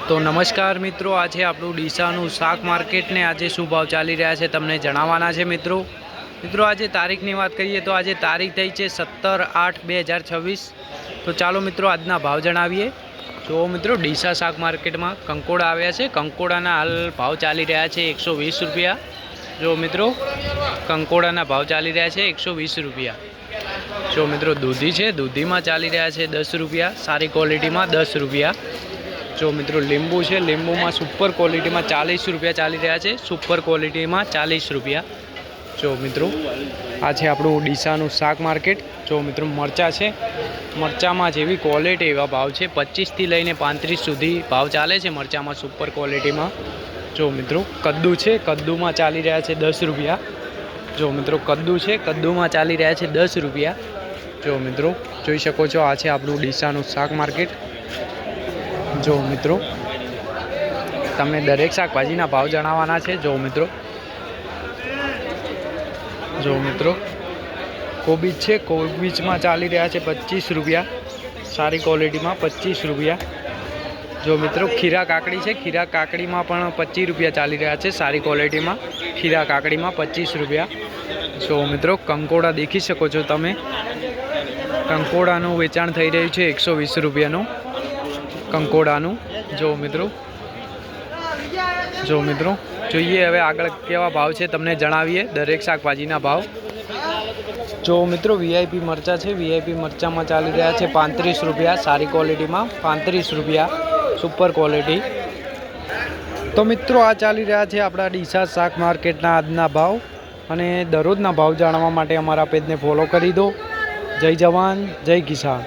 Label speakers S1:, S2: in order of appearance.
S1: तो नमस्कार मित्रों, आज आपणुं डीसानुं शाक मार्केट ने आज शुं भाव चाली रह्या छे तमने जणाववाना छे। मित्रों आज तारीखनी बात करिए तो आज तारीख थई छे 17/8/2026। तो चलो मित्रों आजना भाव जणावीए। तो मित्रों डीसा शाक मार्केट में कंकोड़ा आव्या छे। कंकोड़ाना हाल भाव चाली रह्या छे 120 रुपया। जो मित्रों कंकोड़ाना भाव चाली रह्या छे 120 रुपया। जो मित्रों दूधी है, दूधी में चाली रह्या छे 10 रुपया, सारी क्वॉलिटी में 10 रुपया। जो मित्रों लींबू है, लींबू में सुपर क्वॉलिटी में 40 रुपया चाली रह्या छे, सुपर क्वॉलिटी में 40 रुपया। जो मित्रों आज आपणुं डीसानुं शाक मार्केट। जो मित्रों मरचा है, मरचा में जेवी क्वॉलिटी एवा भाव है 25 थी लईने 35 सुधी भाव चाले छे मरचा में सुपर क्वॉलिटी में। जो मित्रों कद्दू है, कद्दू में चाली रह्या छे 10 रुपया। जो मित्रों कद्दू है, कद्दू में चाली रह्या छे 10 रुपया। जो मित्रों जोई शको छो आ छे आपणुं डीसानुं शाक मार्केट। जो मित्रों तमने दरेक शाकभाजीना भाव जणाववाना छे। जो मित्रों कोबीज है, कोबीज में चाली रह्या छे 25 रुपया, सारी क्वॉलिटी में 25 रुपया। जो मित्रों खीरा काकड़ी है, खीरा काकड़ी में पण 25 रुपया चाली रह्या छे, सारी क्वॉलिटी में खीरा काकड़ी में 25 रुपया। जो मित्रों कंकोड़ा देखी शको छो तमे, कंकोड़ानुं वेचाण थई रह्युं छे 120 रुपयानुं कंकोड़ानुं। जो मित्रों जोईए हवे आगळ केवा भाव छे तमने जणावीए दरेक शाकभाजीना भाव। जो मित्रों वीआईपी मरचा है, वीआईपी मरचा में चाली रह्या छे 35 रुपया, सारी क्वॉलिटी में 35 रुपया, सुपर क्वॉलिटी। तो मित्रों आ चाली रह्या छे आपणा डीसा शाक मार्केटना आजना भाव। अने दररोजना भाव जाणवा माटे अमारा पेजने फॉलो करी दो। जय जवान जय किसान।